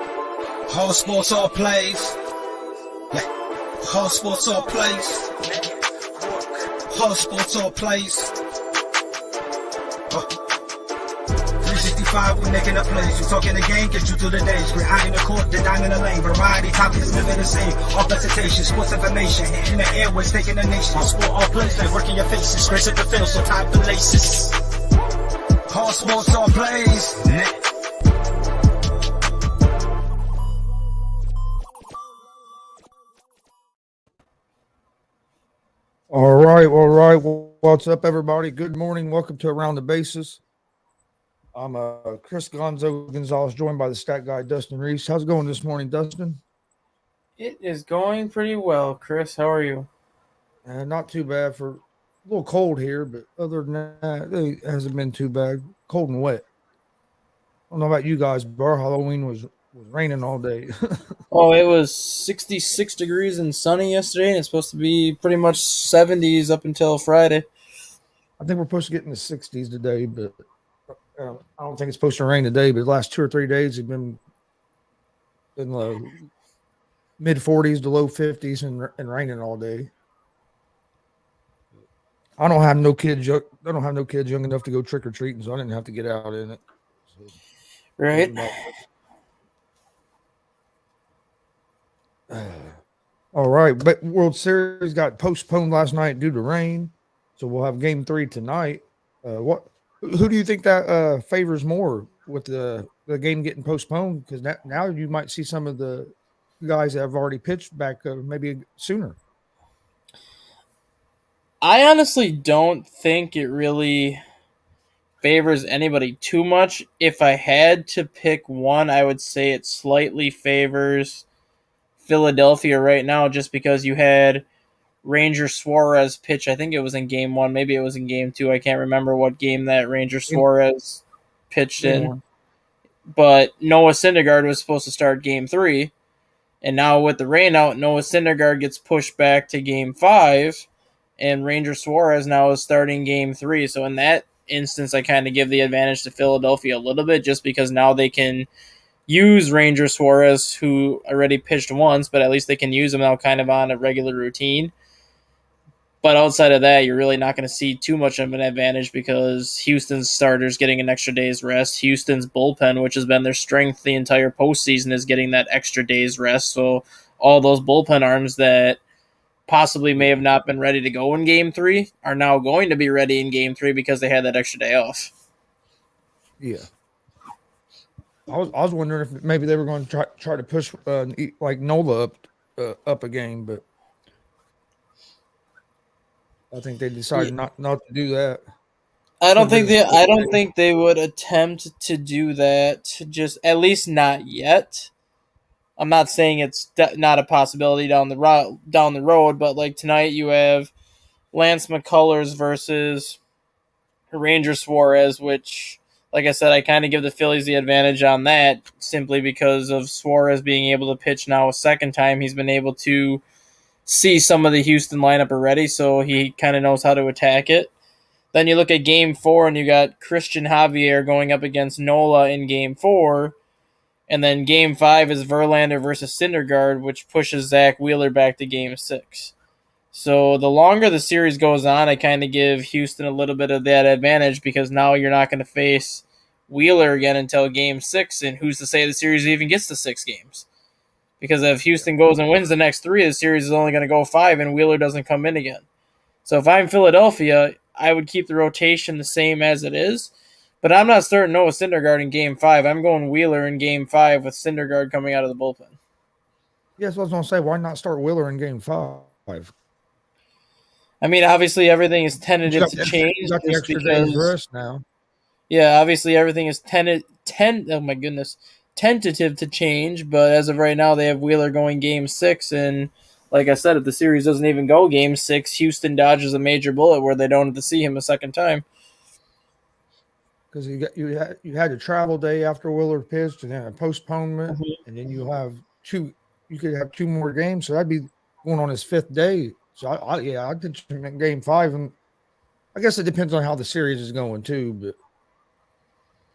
Whole sports all plays. Yeah. Whole sports all plays. Whole sports all plays. 365, we making a plays. You talking the game, get you through the days. We're high in the court, the dime in the lane. Variety topics, living the same. All presentation, sports information. Hitting the airways, taking the nation. All sport, all plays, like working your faces. Grace at the field, so tie the laces. Whole sports all plays. All right. What's up, everybody? Good morning. Welcome to Around the Bases. I'm Chris GONZO Gonzalez, joined by the stat guy, Dustin Reese. How's it going this morning, Dustin? It is going pretty well, Chris. How are you? Not too bad. For a little cold here, but other than that, it hasn't been too bad. Cold and wet. I don't know about you guys, but our Halloween was raining all day. Oh, it was 66 degrees and sunny yesterday, and it's supposed to be pretty much 70s up until Friday. I think we're supposed to get in the 60s today, but I don't think it's supposed to rain today. But the last 2 or 3 days have been in the mid 40s to low 50s and raining all day. I don't have no kids young enough to go trick or treating, so I didn't have to get out in it. So, right. All right, but World Series got postponed last night due to rain, so we'll have Game 3 tonight. Who do you think that favors more with the game getting postponed? Because now you might see some of the guys that have already pitched back maybe sooner. I honestly don't think it really favors anybody too much. If I had to pick one, I would say it slightly favors Philadelphia right now, just because you had Ranger Suarez pitch. I think it was in Game 1. Maybe it was in Game 2. I can't remember what game that Ranger Suarez pitched in. But Noah Syndergaard was supposed to start Game 3. And now with the rain out, Noah Syndergaard gets pushed back to Game 5. And Ranger Suarez now is starting Game 3. So in that instance, I kind of give the advantage to Philadelphia a little bit, just because now they can use Ranger Suarez, who already pitched once, but at least they can use him now kind of on a regular routine. But outside of that, you're really not going to see too much of an advantage, because Houston's starters getting an extra day's rest. Houston's bullpen, which has been their strength the entire postseason, is getting that extra day's rest. So all those bullpen arms that possibly may have not been ready to go in Game 3 are now going to be ready in Game 3 because they had that extra day off. Yeah. I was wondering if maybe they were going to try to push like Nola up a game, but I think they decided not to do that. I don't think they would attempt to do that. Just at least not yet. I'm not saying it's not a possibility down the road, but like tonight you have Lance McCullers versus Ranger Suarez, which, like I said, I kind of give the Phillies the advantage on that, simply because of Suarez being able to pitch now a second time. He's been able to see some of the Houston lineup already, so he kind of knows how to attack it. Then you look at Game 4, and you got Christian Javier going up against Nola in Game 4. And then Game 5 is Verlander versus Syndergaard, which pushes Zach Wheeler back to Game 6. So the longer the series goes on, I kind of give Houston a little bit of that advantage, because now you're not going to face Wheeler again until Game 6, and who's to say the series even gets to 6 games? Because if Houston goes and wins the next 3, the series is only going to go 5, and Wheeler doesn't come in again. So if I'm Philadelphia, I would keep the rotation the same as it is, but I'm not starting Noah Syndergaard in Game 5. I'm going Wheeler in Game 5 with Syndergaard coming out of the bullpen. Yes, I was going to say, why not start Wheeler in Game 5? I mean, obviously everything is tentative to change. You got the extra day's rest now. Yeah, obviously everything is tentative to change, but as of right now, they have Wheeler going Game 6, and like I said, if the series doesn't even go Game 6, Houston dodges a major bullet where they don't have to see him a second time. Because you had a travel day after Wheeler pitched, and then a postponement, and then you could have 2 more games, so that'd be going on his 5th day. So I'd pitch him in Game 5, and I guess it depends on how the series is going too.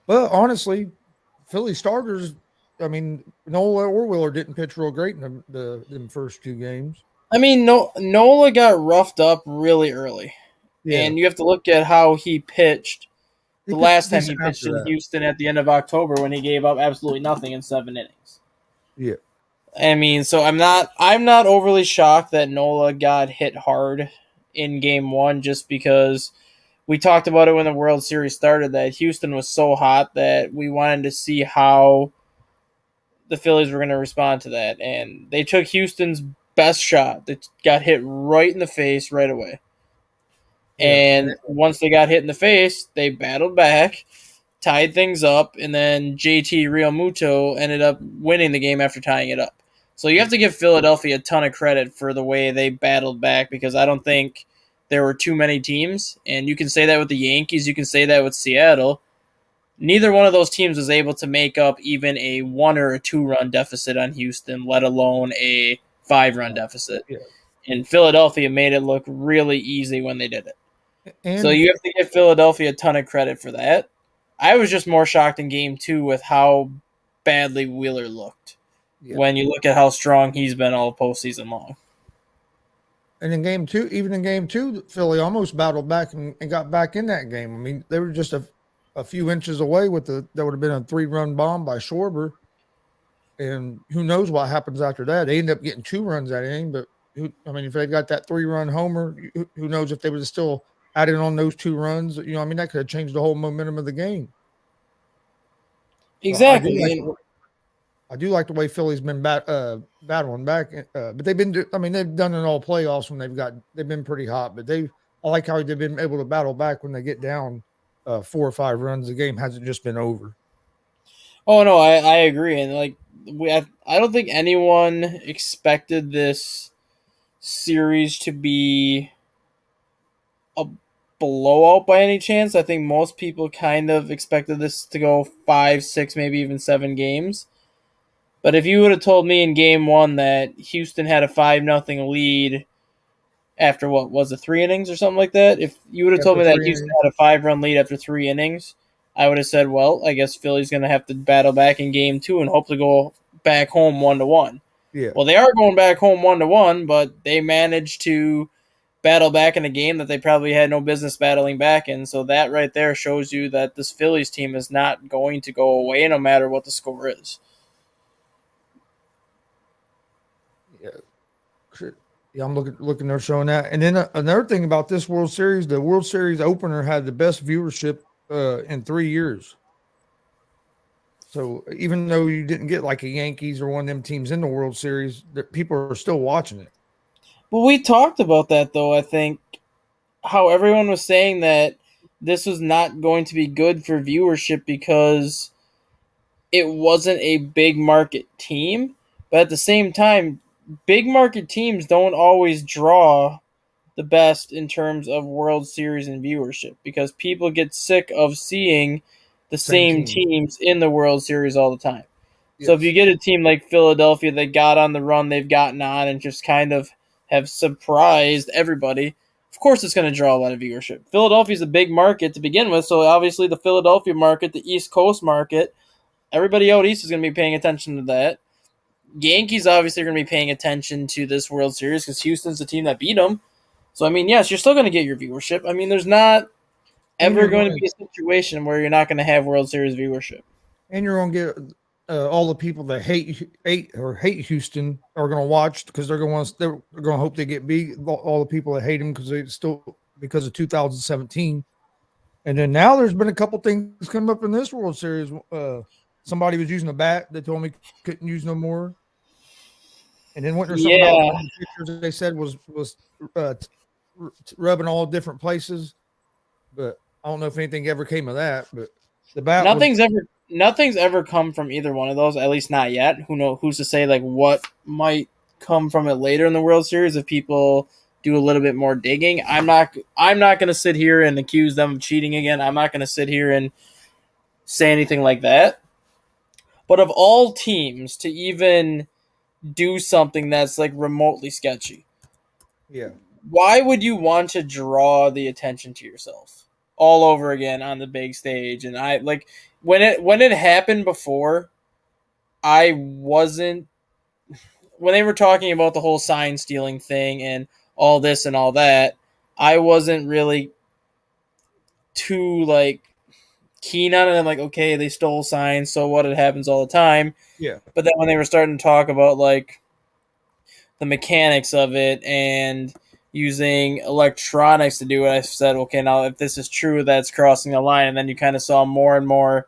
But honestly, Philly starters I mean, Nola or Wheeler didn't pitch real great in them first two games. I mean, Nola got roughed up really early, Yeah, and you have to look at how he pitched he the pitched last time decent he pitched after in that. Houston at the end of October when he gave up absolutely nothing in 7 innings. Yeah, I mean, so I'm not overly shocked that Nola got hit hard in game one just because we talked about it when the World Series started that Houston was so hot that we wanted to see how the Phillies were going to respond to that. And they took Houston's best shot that got hit right in the face right away. yeah, And once they got hit in the face, they battled back, tied things up, and then JT Realmuto ended up winning the game after tying it up. So you have to give Philadelphia a ton of credit for the way they battled back because I don't think there were too many teams. And you can say that with the Yankees, you can say that with Seattle. Neither one of those teams was able to make up even a 1 or a 2 run deficit on Houston, let alone a 5 run deficit. yeah. And Philadelphia made it look really easy when they did it. So And you have to give Philadelphia a ton of credit for that. I was just more shocked in game two with how badly Wheeler looked yeah, when you look at how strong he's been all postseason long. and in game two, even in game two, Philly almost battled back and got back in that game. I mean, they were just a few inches away with that would have been a 3-run bomb by Schwarber. And who knows what happens after that? They end up getting 2 runs that inning, but I mean, if they got that 3-run homer, who knows if they would have still added on those 2 runs? I mean, that could have changed the whole momentum of the game. So Exactly. And I do like the way Philly's been battling back, but they've been. I mean, they've done it all playoffs when they've been pretty hot. But I like how they've been able to battle back when they get down 4 or 5 runs. The game hasn't just been over. oh no, I agree. And like I don't think anyone expected this series to be a blowout by any chance. I think most people kind of expected this to go 5, 6, maybe even 7 games. But if you would have told me in game one that Houston had a 5-0 lead after what was it, 3 innings or something like that, if you would have told After me that three Houston innings, had a 5 run lead after 3 innings, I would have said, well, I guess Philly's going to have to battle back in game two and hopefully go back home 1-1. yeah, Well, they are going back home 1-1, but they managed to battle back in a game that they probably had no business battling back in. So that right there shows you that this Phillies team is not going to go away no matter what the score is. yeah. Yeah, I'm looking. They're showing that, and then another thing about this World Series, the World Series opener had the best viewership in 3 years. So even though you didn't get like a Yankees or one of them teams in the World Series, people are still watching it. Well, we talked about that though. I think how everyone was saying that this was not going to be good for viewership because it wasn't a big market team, but at the same time, big market teams don't always draw the best in terms of World Series and viewership because people get sick of seeing the Same same team. teams in the World Series all the time. So if you Yes. get a team like Philadelphia that got on the run they've gotten on and just kind of have surprised everybody, of course it's going to draw a lot of viewership. Philadelphia's a big market to begin with, so obviously the Philadelphia market, the East Coast market, everybody out east is going to be paying attention to that. Yankees obviously are going to be paying attention to this World Series because Houston's the team that beat them. So I mean, yes, you're still going to get your viewership. I mean, there's not And ever going to be a situation where you're not going to have World Series viewership. you're gonna get all the people that hate Houston are gonna watch because they're gonna hope they get beat. All the people that hate them because of 2017. And then now there's been a couple things come up in this World Series. Somebody was using a bat. They told me couldn't use no more. And then wasn't there something about Yeah, one of the pictures they said was uh, rubbing all different places? But I don't know if anything ever came of that. But the bat was nothing's ever come from either one of those. At least not yet. Who's to say like what might come from it later in the World Series if people do a little bit more digging. I'm not going to sit here and accuse them of cheating again. I'm not going to sit here and say anything like that. But of all teams to even do something that's like remotely sketchy, yeah. why would you want to draw the attention to yourself all over again on the big stage? And I like when it happened before, I wasn't when they were talking about the whole sign stealing thing and all this and all that. I wasn't really too like keen on it. I'm like, okay, they stole signs, so what? It happens all the time. Yeah. But then when they were starting to talk about like the mechanics of it and using electronics to do it, I said, okay, now if this is true, that's crossing the line. And then you kind of saw more and more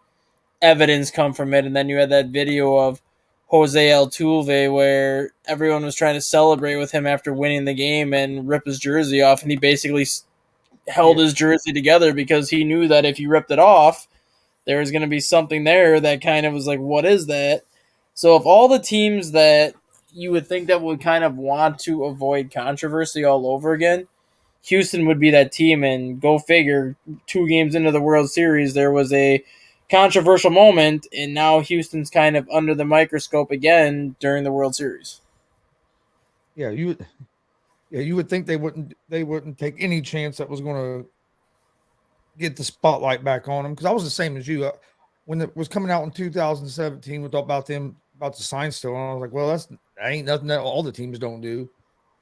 evidence come from it. And then you had that video of Jose Altuve where everyone was trying to celebrate with him after winning the game and rip his jersey off. And he basically held Yeah. his jersey together because he knew that if he ripped it off, there was going to be something there that kind of was like, what is that? So if all the teams that you would think that would kind of want to avoid controversy all over again, Houston would be that team. And go figure, 2 games into the World Series, there was a controversial moment, and now Houston's kind of under the microscope again during the World Series. Yeah, you would think they wouldn't take any chance that was going to get the spotlight back on them, because I was the same as you. When it was coming out in 2017, we talked about them about the sign stealing. I was like, well, that ain't nothing that all the teams don't do.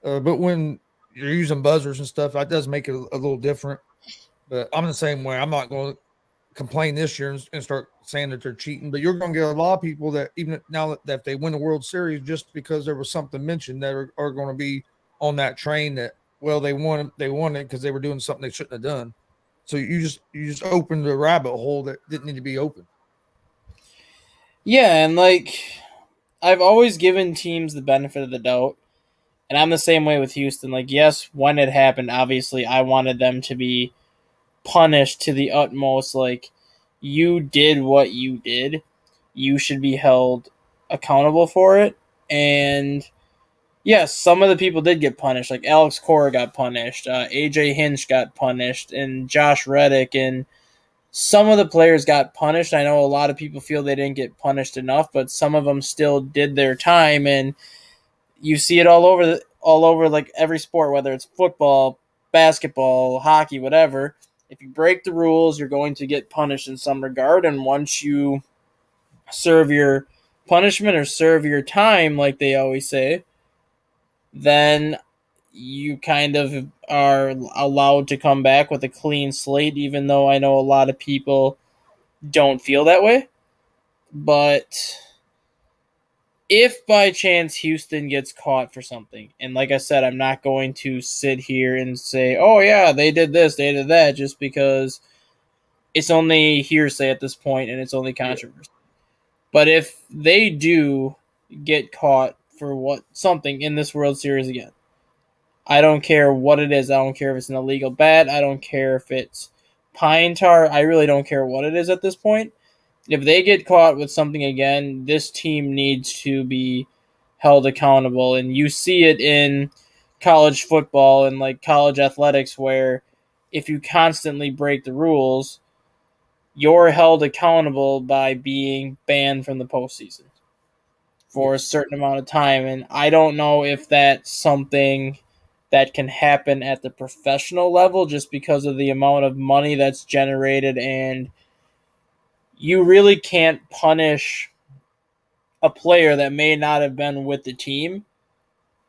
But when you're using buzzers and stuff, that does make it a little different. But I'm the same way. I'm not going to complain this year and start saying that they're cheating. But you're going to get a lot of people that even now that if they win the World Series, just because there was something mentioned, that are going to be on that train that, well, they won it because they were doing something they shouldn't have done. So you just opened a rabbit hole that didn't need to be open. Yeah, and like I've always given teams the benefit of the doubt. And I'm the same way with Houston. Like, yes, when it happened, obviously I wanted them to be punished to the utmost. Like, you did what you did. You should be held accountable for it. And yes, some of the people did get punished. Like Alex Cora got punished, AJ Hinch got punished, and Josh Reddick, and some of the players got punished. I know a lot of people feel they didn't get punished enough, but some of them still did their time. And you see it all over like every sport, whether it's football, basketball, hockey, whatever. If you break the rules, you're going to get punished in some regard. And once you serve your punishment or serve your time, like they always say, then you kind of are allowed to come back with a clean slate, even though I know a lot of people don't feel that way. But if by chance Houston gets caught for something, and like I said, I'm not going to sit here and say, oh, yeah, they did this, they did that, just because it's only hearsay at this point and it's only Yeah. controversy. But if they do get caught for something in this World Series again, I don't care what it is. I don't care if it's an illegal bet. I don't care if it's pine tar. I really don't care what it is at this point. If they get caught with something again, this team needs to be held accountable. And you see it in college football and like college athletics where if you constantly break the rules, you're held accountable by being banned from the postseason for a certain amount of time. And I don't know if that's something that can happen at the professional level just because of the amount of money that's generated, and you really can't punish a player that may not have been with the team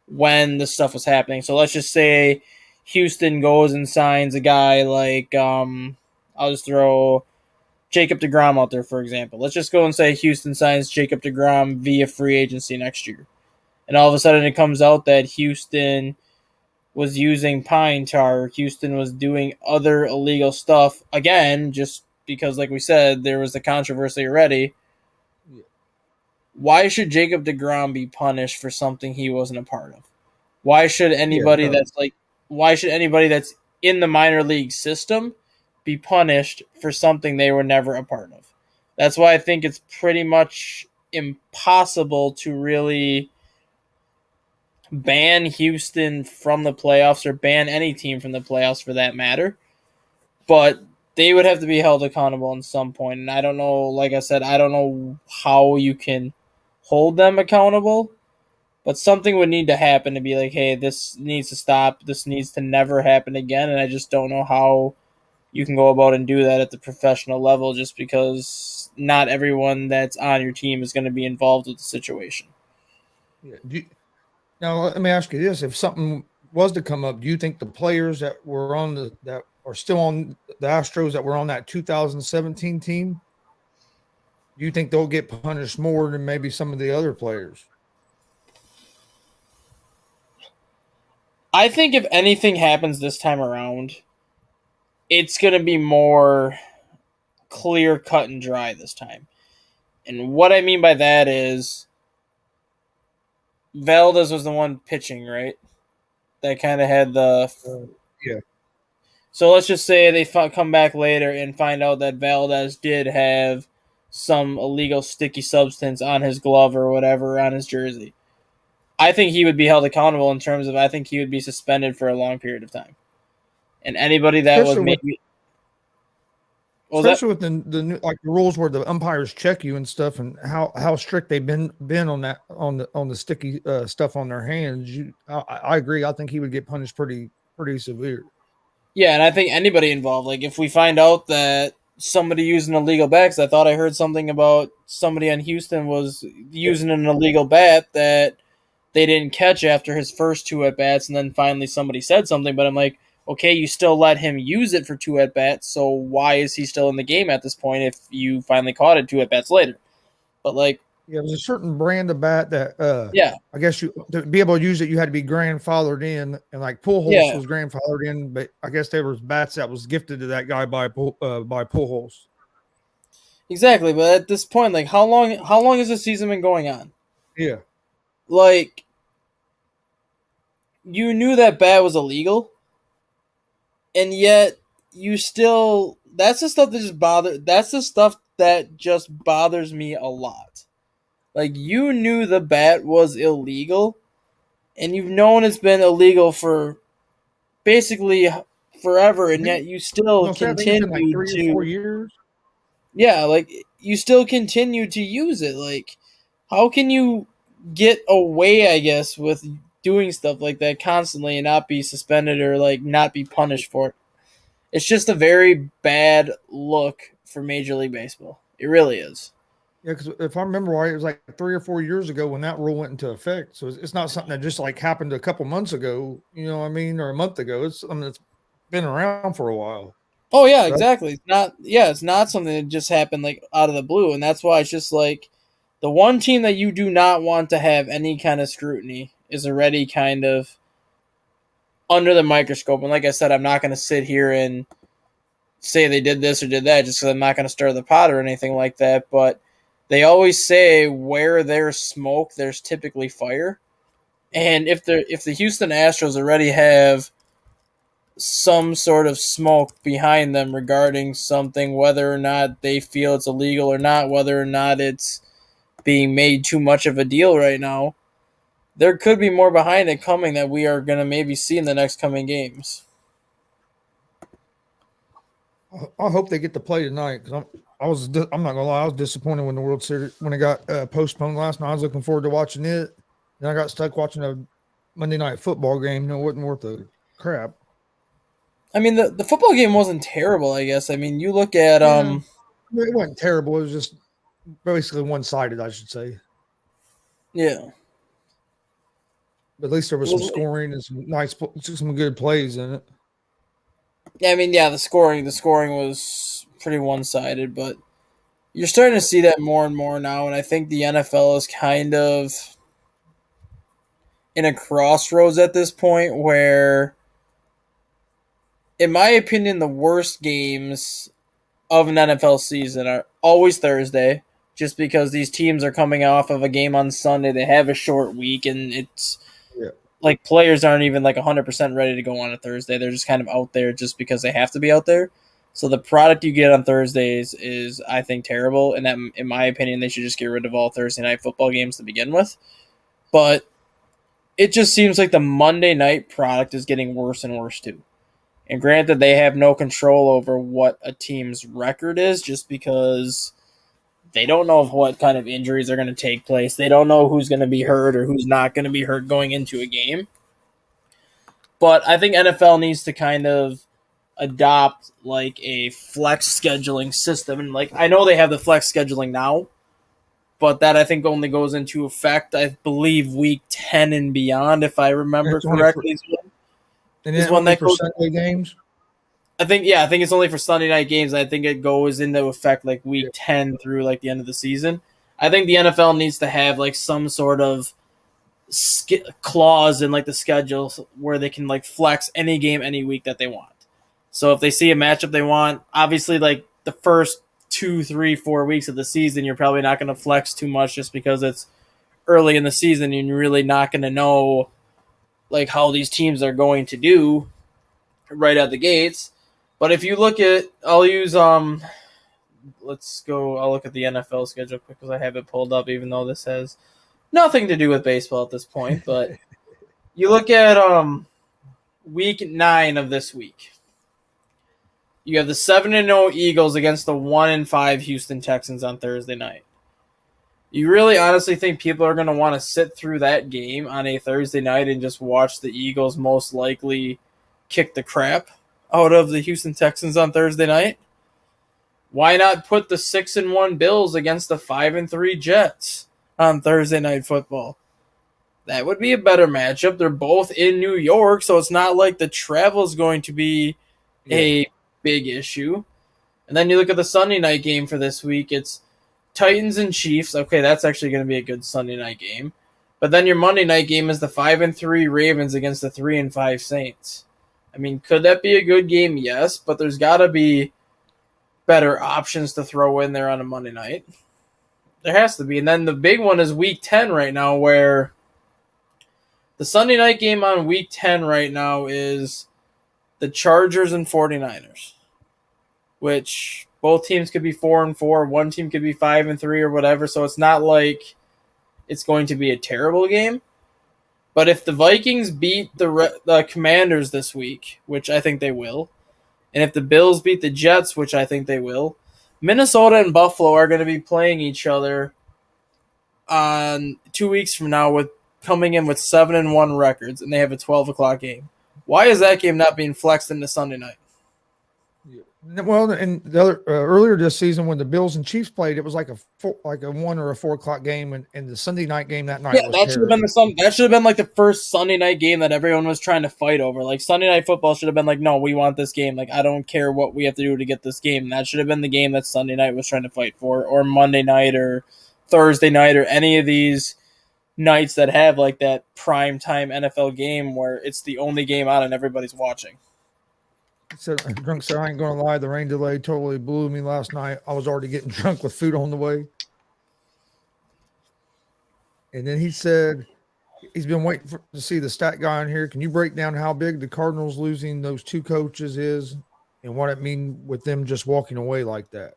when the stuff was happening. So let's just say Houston goes and signs a guy like I'll just throw Jacob DeGrom out there, for example. Let's just go and say Houston signs Jacob DeGrom via free agency next year. And all of a sudden it comes out that Houston was using pine tar. Houston was doing other illegal stuff again, just because, like we said, there was the controversy already. Why should Jacob DeGrom be punished for something he wasn't a part of? Why should anybody No. why should anybody that's in the minor league system be punished for something they were never a part of? That's why I think it's pretty much impossible to really ban Houston from the playoffs or ban any team from the playoffs for that matter. But they would have to be held accountable at some point. And I don't know, like I said, I don't know how you can hold them accountable, but something would need to happen to be like, hey, this needs to stop. This needs to never happen again. And I just don't know how you can go about and do that at the professional level, just because not everyone that's on your team is going to be involved with the situation. Yeah. Now let me ask you this: if something was to come up, do you think the players that are still on the Astros that were on that 2017 team, do you think they'll get punished more than maybe some of the other players? I think if anything happens this time around, it's going to be more clear cut and dry this time. And what I mean by that is Valdez was the one pitching, right? That kind of had the. Yeah. So let's just say they come back later and find out that Valdez did have some illegal sticky substance on his glove or whatever on his jersey. I think he would be held accountable in terms of I think he would be suspended for a long period of time. And anybody that was maybe. Especially with the new, like the rules where the umpires check you and stuff, and how strict they've been on that on the sticky stuff on their hands. I agree. I think he would get punished pretty severe. Yeah, and I think anybody involved, like if we find out that somebody using illegal bats, I thought I heard something about somebody in Houston was using an illegal bat that they didn't catch after his first two at bats, and then finally somebody said something. But I'm like, okay, you still let him use it for two at bats, so why is he still in the game at this point if you finally caught it two at bats later? But like, yeah, there's a certain brand of bat that yeah, I guess you to be able to use it, you had to be grandfathered in, and like Pujols yeah, was grandfathered in, but I guess there was bats that was gifted to that guy by Pujols. exactly. But at this point, like, how long has the season been going on? Yeah, Like, you knew that bat was illegal, and yet you still. That's the stuff that just bother. That's the stuff that just bothers me a lot. Like, you knew the bat was illegal, and you've known it's been illegal for basically forever, and yet you still I think it's been like continue 3 or 4 to. years. Yeah, like, you still continue to use it. Like, how can you get away, I guess, with doing stuff like that constantly and not be suspended or like not be punished for it? It's just a very bad look for Major League Baseball. It really is. Yeah, because if I remember right, it was like 3 or 4 years ago when that rule went into effect. So it's not something that just like happened a couple months ago. You know what I mean, or a month ago. It's something that's been around for a while. Oh yeah, So exactly. It's not. Yeah, it's not something that just happened like out of the blue, and that's why it's just like the one team that you do not want to have any kind of scrutiny is already kind of under the microscope. And like I said, I'm not going to sit here and say they did this or did that just because I'm not going to stir the pot or anything like that. But they always say where there's smoke, there's typically fire. And if the Houston Astros already have some sort of smoke behind them regarding something, whether or not they feel it's illegal or not, whether or not it's being made too much of a deal right now, there could be more behind it coming that we are going to maybe see in the next coming games. I hope they get to play tonight because I'm not gonna lie, I was disappointed when the World Series when it got postponed last night. I was looking forward to watching it. Then I got stuck watching a Monday night football game. No, it wasn't worth a crap. I mean, the football game wasn't terrible, I guess. I mean, you look at Yeah, it wasn't terrible. It was just basically one sided, I should say. yeah. But at least there was some scoring and some good plays in it. Yeah, I mean, yeah, the scoring was pretty one-sided, but you're starting to see that more and more now, and I think the NFL is kind of in a crossroads at this point where, in my opinion, the worst games of an NFL season are always Thursday, just because these teams are coming off of a game on Sunday. They have a short week, and it's Yeah. like players aren't even like 100% ready to go on a Thursday. They're just kind of out there just because they have to be out there. So the product you get on Thursdays is, I think, terrible. And that, in my opinion, they should just get rid of all Thursday night football games to begin with. But it just seems like the Monday night product is getting worse and worse too. And granted, they have no control over what a team's record is just because they don't know what kind of injuries are going to take place. They don't know who's going to be hurt or who's not going to be hurt going into a game. But I think NFL needs to kind of adopt like a flex scheduling system. And like I know they have the flex scheduling now, but that I think only goes into effect, I believe, week 10 and beyond, if I And remember it's only for correctly. and Is then one only that for goes. Sunday games. I think it's only for Sunday night games. I think it goes into effect like week Yeah. 10 through like the end of the season. I think the NFL needs to have like some sort of clause in like the schedule where they can like flex any game any week that they want. So if they see a matchup they want, obviously like the first 2, 3, 4 weeks of the season, you're probably not going to flex too much just because it's early in the season and you're really not going to know like how these teams are going to do right out the gates. But if you look at, I'll use let's go. I'll look at the NFL schedule quick because I have it pulled up, even though this has nothing to do with baseball at this point. But you look at week 9 of this week. You have the 7-0 Eagles against the 1-5 Houston Texans on Thursday night. You really honestly think people are going to want to sit through that game on a Thursday night and just watch the Eagles most likely kick the crap out of the Houston Texans on Thursday night? Why not put the 6-1 Bills against the 5-3 Jets on Thursday night football? That would be a better matchup. They're both in New York, so it's not like the travel is going to be a big issue. And then you look at the Sunday night game for this week. It's Titans and Chiefs. Okay, that's actually going to be a good Sunday night game. But then your Monday night game is the 5-3 Ravens against the 3-5 Saints. I mean, could that be a good game? Yes, but there's got to be better options to throw in there on a Monday night. There has to be. And then the big one is week 10 right now, where the Sunday night game on week 10 right now is the Chargers and 49ers, which both teams could be 4-4. One team could be 5-3 or whatever. So it's not like it's going to be a terrible game. But if the Vikings beat the Commanders this week, which I think they will, and if the Bills beat the Jets, which I think they will, Minnesota and Buffalo are going to be playing each other on 2 weeks from now with coming in with 7-1 records, and they have a 12 o'clock game. Why is that game not being flexed into Sunday night? Well, and the other earlier this season when the Bills and Chiefs played, it was like a 1 or a 4 o'clock game, and the Sunday night game that night. Yeah, that should have been that should have been like the first Sunday night game that everyone was trying to fight over. Like Sunday night football should have been like, no, we want this game. Like I don't care what we have to do to get this game. That should have been the game that Sunday night was trying to fight for, or Monday night, or Thursday night, or any of these nights that have like that prime time NFL game where it's the only game on and everybody's watching. So drunk said, I ain't gonna lie, the rain delay totally blew me last night. I was already getting drunk with food on the way. And then he said he's been waiting to see the stat guy on here. Can you break down how big the Cardinals losing those 2 coaches is and what it means with them just walking away like that?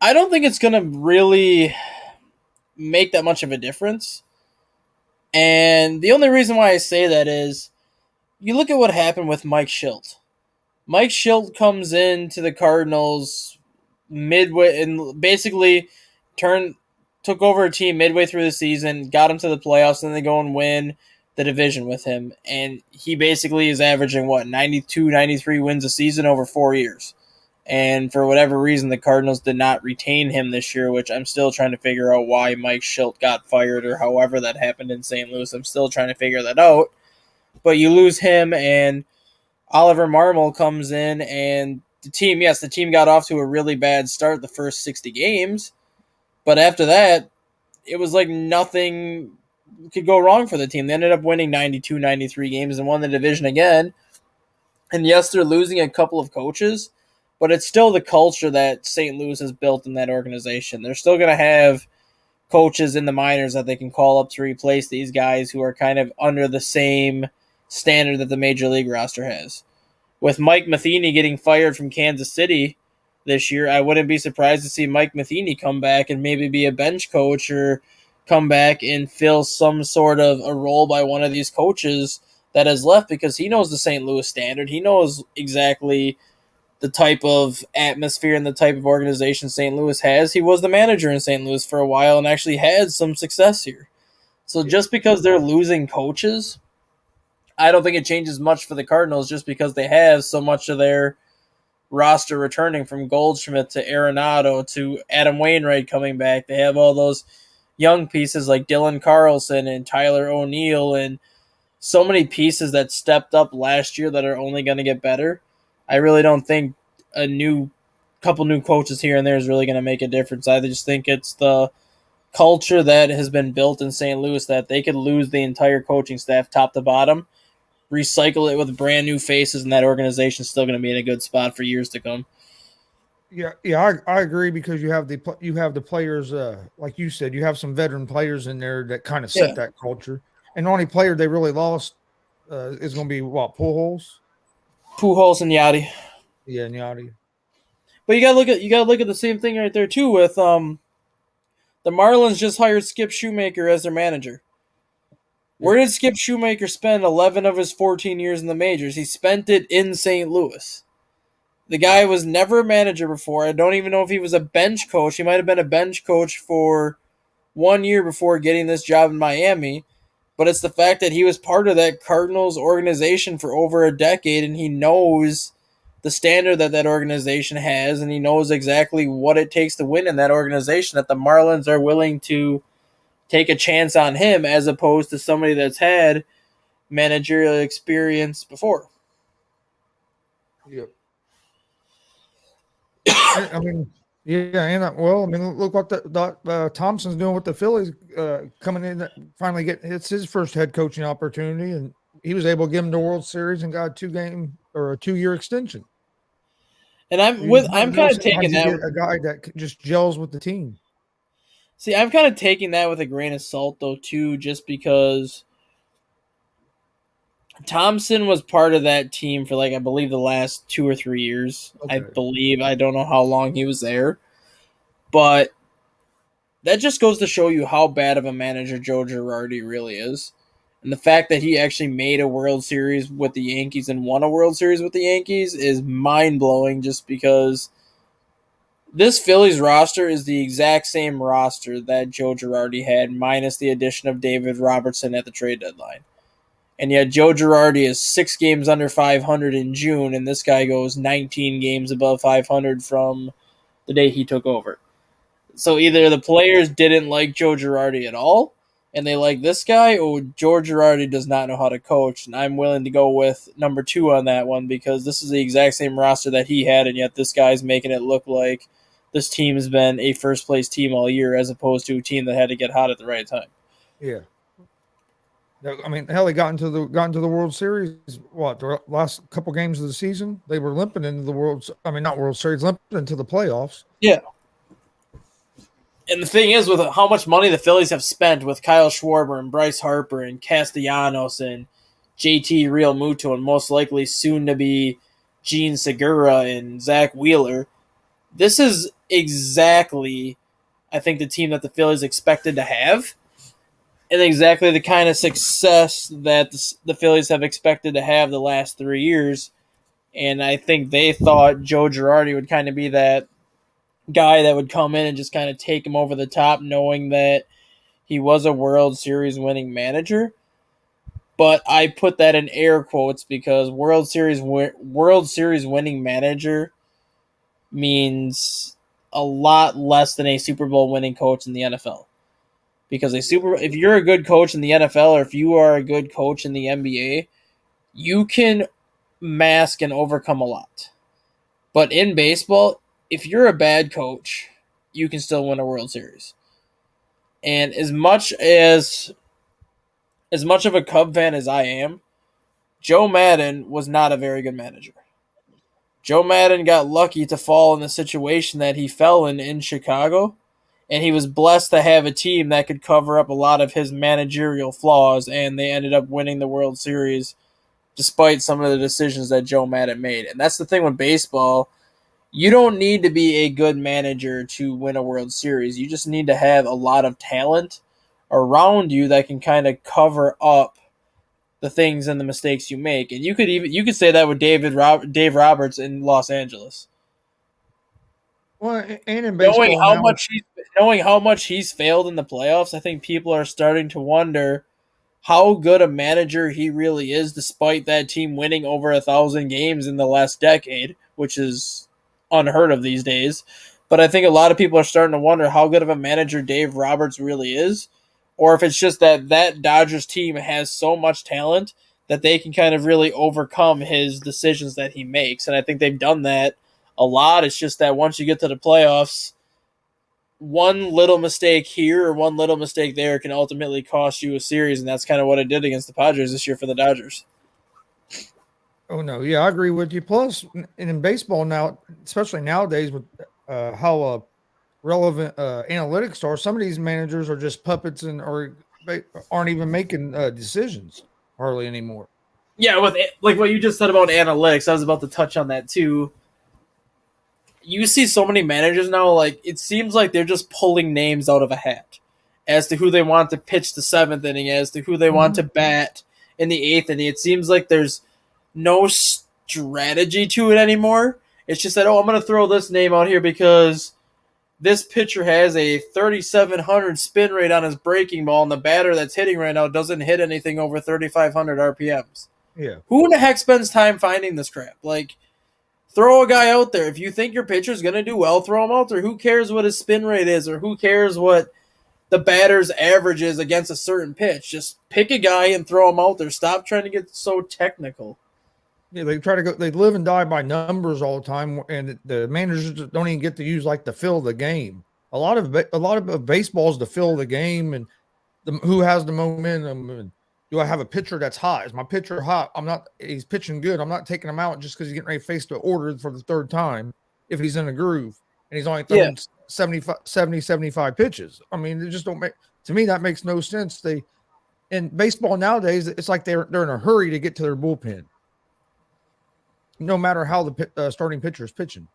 I don't think it's gonna really make that much of a difference. And the only reason why I say that is you look at what happened with Mike Schilt. Mike Schilt comes into the Cardinals midway and basically took over a team midway through the season, got him to the playoffs, and they go and win the division with him. And he basically is averaging, 92, 93 wins a season over 4 years. And for whatever reason, the Cardinals did not retain him this year, which I'm still trying to figure out why Mike Schilt got fired or however that happened in St. Louis. I'm still trying to figure that out. But you lose him, and Oliver Marmol comes in, and the team got off to a really bad start the first 60 games. But after that, it was like nothing could go wrong for the team. They ended up winning 92, 93 games and won the division again. And yes, they're losing a couple of coaches, but it's still the culture that St. Louis has built in that organization. They're still going to have coaches in the minors that they can call up to replace these guys who are kind of under the same standard that the Major League roster has. With Mike Matheny getting fired from Kansas City this year, I wouldn't be surprised to see Mike Matheny come back and maybe be a bench coach or come back and fill some sort of a role by one of these coaches that has left, because he knows the St. Louis standard. He knows exactly the type of atmosphere and the type of organization St. Louis has. He was the manager in St. Louis for a while and actually had some success here. So just because they're losing coaches, I don't think it changes much for the Cardinals just because they have so much of their roster returning from Goldschmidt to Arenado to Adam Wainwright coming back. They have all those young pieces like Dylan Carlson and Tyler O'Neill and so many pieces that stepped up last year that are only going to get better. I really don't think a couple new coaches here and there is really going to make a difference. I just think it's the culture that has been built in St. Louis that they could lose the entire coaching staff top to bottom, recycle it with brand new faces, and that organization is still going to be in a good spot for years to come. Yeah, I agree because you have the players, like you said, you have some veteran players in there that kind of set that culture. And the only player they really lost is going to be what, Pujols and Yachty. Yeah, Yachty. But you gotta look at the same thing right there too with the Marlins just hired Skip Shoemaker as their manager. Where did Skip Shoemaker spend 11 of his 14 years in the majors? He spent it in St. Louis. The guy was never a manager before. I don't even know if he was a bench coach. He might have been a bench coach for 1 year before getting this job in Miami. But it's the fact that he was part of that Cardinals organization for over a decade, and he knows the standard that organization has, and he knows exactly what it takes to win in that organization, that the Marlins are willing to take a chance on him as opposed to somebody that's had managerial experience before. Yep. I mean, yeah, and I mean, look what Thompson's doing with the Phillies, coming in, finally it's his first head coaching opportunity, and he was able to give him the World Series and got a 2-year extension. And I'm kind of taking that a guy that just gels with the team. See, I'm kind of taking that with a grain of salt though too, just because Thompson was part of that team for I believe the last 2 or 3 years. Okay. I don't know how long he was there, but that just goes to show you how bad of a manager Joe Girardi really is. And the fact that he actually made a World Series with the Yankees and won a World Series with the Yankees is mind-blowing just because this Phillies roster is the exact same roster that Joe Girardi had, minus the addition of David Robertson at the trade deadline. And yet Joe Girardi is 6 games under 500 in June, and this guy goes 19 games above 500 from the day he took over. So either the players didn't like Joe Girardi at all, and they like this guy, or Joe Girardi does not know how to coach. And I'm willing to go with number 2 on that one because this is the exact same roster that he had, and yet this guy's making it look like this team has been a first-place team all year as opposed to a team that had to get hot at the right time. Yeah. I mean, hell, they got into the World Series. What, the last couple games of the season, they were limping into the not World Series, limping into the playoffs. Yeah. And the thing is, with how much money the Phillies have spent with Kyle Schwarber and Bryce Harper and Castellanos and JT Realmuto and most likely soon to be Gene Segura and Zach Wheeler, this is exactly, I think, the team that the Phillies expected to have. And exactly the kind of success that the Phillies have expected to have the last 3 years. And I think they thought Joe Girardi would kind of be that guy that would come in and just kind of take him over the top, knowing that he was a World Series winning manager. But I put that in air quotes because World Series winning manager means a lot less than a Super Bowl winning coach in the NFL. Because if you're a good coach in the NFL or if you are a good coach in the NBA, you can mask and overcome a lot. But in baseball, if you're a bad coach, you can still win a World Series. And as much of a Cub fan as I am, Joe Madden was not a very good manager. Joe Madden got lucky to fall in the situation that he fell in Chicago. And he was blessed to have a team that could cover up a lot of his managerial flaws, and they ended up winning the World Series despite some of the decisions that Joe Madden made. And that's the thing with baseball. You don't need to be a good manager to win a World Series. You just need to have a lot of talent around you that can kind of cover up the things and the mistakes you make. And you could say that with Dave Roberts in Los Angeles. Well, and in baseball, knowing how much he's failed in the playoffs, I think people are starting to wonder how good a manager he really is, despite that team winning over 1,000 games in the last decade, which is unheard of these days. But I think a lot of people are starting to wonder how good of a manager Dave Roberts really is, or if it's just that Dodgers team has so much talent that they can kind of really overcome his decisions that he makes. And I think they've done that a lot. It's just that once you get to the playoffs, one little mistake here or one little mistake there can ultimately cost you a series, and that's kind of what it did against the Padres this year for the Dodgers. Oh no, yeah, I agree with you. Plus, and in baseball now, especially nowadays with how relevant analytics are, some of these managers are just puppets and or aren't even making decisions hardly anymore. Yeah, with like what you just said about analytics, I was about to touch on that too. You see so many managers now, like it seems like they're just pulling names out of a hat as to who they want to pitch the seventh inning, as to who they want to bat in the eighth inning. It seems like there's no strategy to it anymore. It's just that, oh, I'm going to throw this name out here because this pitcher has a 3,700 spin rate on his breaking ball, and the batter that's hitting right now doesn't hit anything over 3,500 RPMs. Yeah. Who in the heck spends time finding this crap? Like, throw a guy out there. If you think your pitcher's going to do well, throw him out there. Who cares what his spin rate is, or who cares what the batter's average is against a certain pitch? Just pick a guy and throw him out there. Stop trying to get so technical. Yeah, they try to go. They live and die by numbers all the time, and the managers don't even get to use like the feel of the game. A lot of baseball is the feel of the game, and who has the momentum. And do I have a pitcher that's hot? Is my pitcher hot? He's pitching good. I'm not taking him out just because he's getting ready to face the order for the third time if he's in a groove and he's only throwing 75 pitches. I mean, it just don't make, to me, that makes no sense. In baseball nowadays, it's like they're in a hurry to get to their bullpen, no matter how the starting pitcher is pitching.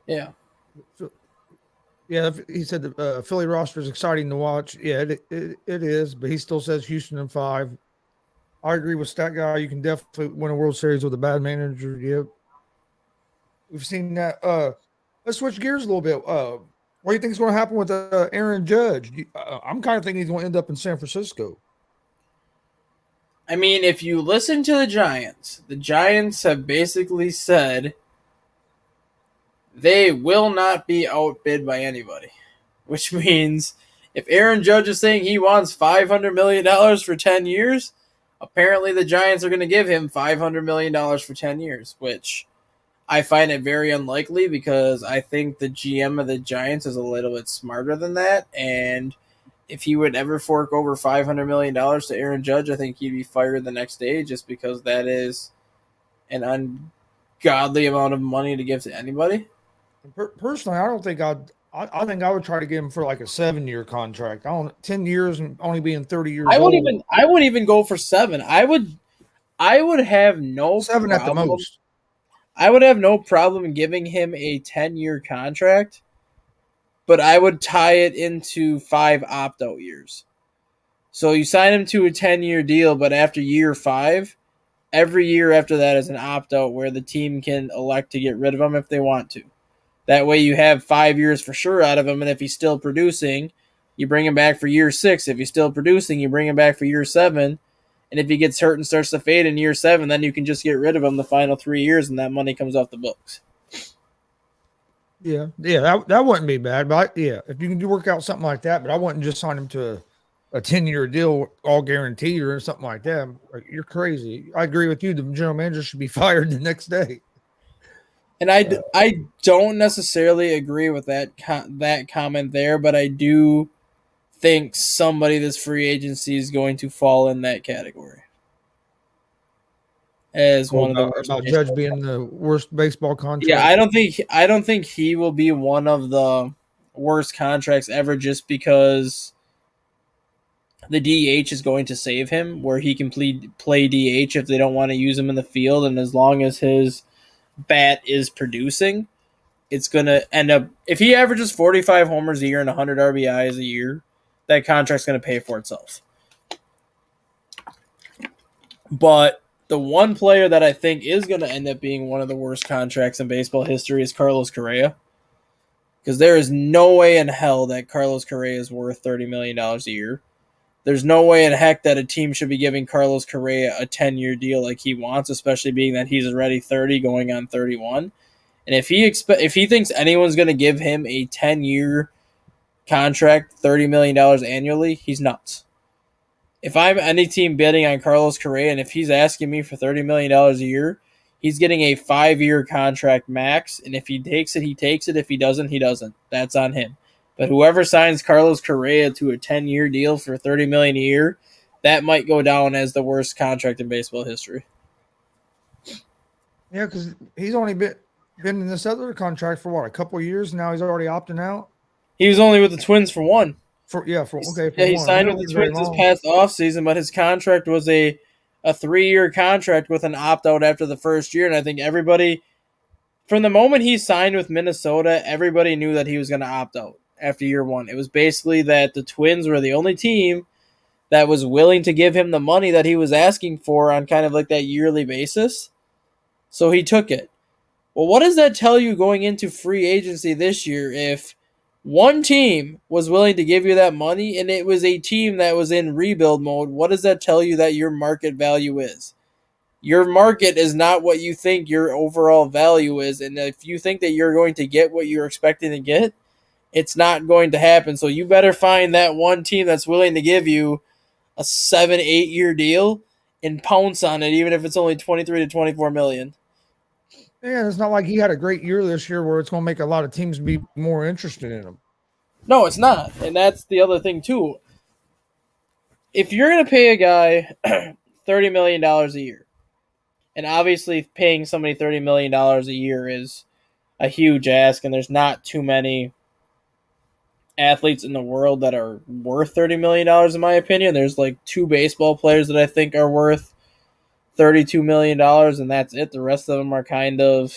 Yeah. So, yeah, he said the Philly roster is exciting to watch. Yeah, it is, but he still says Houston in 5. I agree with Stat Guy. You can definitely win a World Series with a bad manager. Yep. We've seen that. Let's switch gears a little bit. What do you think is going to happen with Aaron Judge? I'm kind of thinking he's going to end up in San Francisco. I mean, if you listen to the Giants have basically said they will not be outbid by anybody, which means if Aaron Judge is saying he wants $500 million for 10 years, apparently the Giants are going to give him $500 million for 10 years, which I find it very unlikely because I think the GM of the Giants is a little bit smarter than that, and if he would ever fork over $500 million to Aaron Judge, I think he'd be fired the next day just because that is an ungodly amount of money to give to anybody. Personally, I don't think I think I would try to get him for like a 7-year contract. 10 years and only being 30 years old. I would even go for 7. I would have no 7 problem. at the most. I would have no problem giving him a 10-year contract, but I would tie it into 5 opt-out years. So you sign him to a 10-year deal, but after year 5, every year after that is an opt-out where the team can elect to get rid of him if they want to. That way you have 5 years for sure out of him, and if he's still producing, you bring him back for year 6. If he's still producing, you bring him back for year 7. And if he gets hurt and starts to fade in year 7, then you can just get rid of him the final 3 years, and that money comes off the books. Yeah, that wouldn't be bad. But if you can work out something like that, but I wouldn't just sign him to a 10-year deal, all guaranteed, or something like that. You're crazy. I agree with you. The general manager should be fired the next day. And I don't necessarily agree with that comment there, but I do think somebody this free agency is going to fall in that category as one of the worst. About Judge being the worst baseball contract. Yeah, I don't think he will be one of the worst contracts ever, just because the DH is going to save him, where he can play DH if they don't want to use him in the field, and as long as his bat is producing, it's going to end up, if he averages 45 homers a year and 100 RBIs a year, that contract's going to pay for itself. But the one player that I think is going to end up being one of the worst contracts in baseball history is Carlos Correa, because there is no way in hell that Carlos Correa is worth $30 million a year. There's no way in heck that a team should be giving Carlos Correa a 10-year deal like he wants, especially being that he's already 30 going on 31. And if he thinks anyone's going to give him a 10-year contract, $30 million annually, he's nuts. If I'm any team bidding on Carlos Correa and if he's asking me for $30 million a year, he's getting a 5-year contract max. And if he takes it, he takes it. If he doesn't, he doesn't. That's on him. But whoever signs Carlos Correa to a 10-year deal for $30 million a year, that might go down as the worst contract in baseball history. Yeah, because he's only been in this other contract for what, a couple of years now. He's already opting out. He was only with the Twins for one. He signed with the Twins this past offseason, but his contract was a 3-year contract with an opt-out after the first year. And I think everybody, from the moment he signed with Minnesota, everybody knew that he was going to opt out after year one. It was basically that the Twins were the only team that was willing to give him the money that he was asking for on kind of like that yearly basis. So he took it. Well, what does that tell you going into free agency this year if one team was willing to give you that money and it was a team that was in rebuild mode? What does that tell you that your market value is? Your market is not what you think your overall value is. And if you think that you're going to get what you're expecting to get, it's not going to happen. So you better find that one team that's willing to give you a 7-8 year deal and pounce on it, even if it's only 23 to 24 million. Yeah, it's not like he had a great year this year where it's going to make a lot of teams be more interested in him. No, it's not. And that's the other thing, too. If you're going to pay a guy $30 million a year, and obviously paying somebody $30 million a year is a huge ask, and there's not too many athletes in the world that are worth $30 million, in my opinion. There's like 2 baseball players that I think are worth $32 million, and that's it. The rest of them are kind of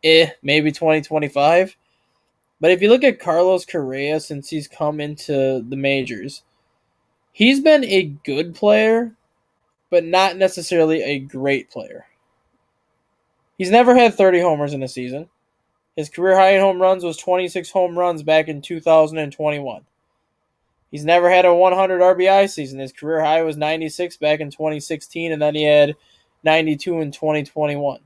maybe 2025. But if you look at Carlos Correa since he's come into the majors, he's been a good player, but not necessarily a great player. He's never had 30 homers in a season. His career high in home runs was 26 home runs back in 2021. He's never had a 100 RBI season. His career high was 96 back in 2016, and then he had 92 in 2021.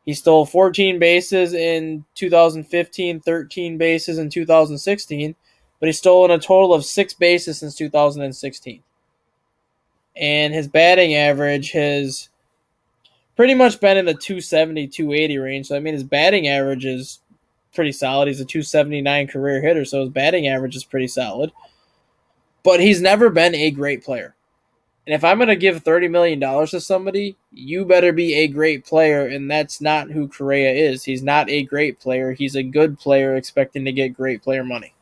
He stole 14 bases in 2015, 13 bases in 2016, but he's stolen a total of 6 bases since 2016. And his batting average has pretty much been in the 270, 280 range. So, I mean, his batting average is pretty solid. He's a 279 career hitter, so his batting average is pretty solid. But he's never been a great player. And if I'm going to give $30 million to somebody, you better be a great player, and that's not who Correa is. He's not a great player. He's a good player expecting to get great player money.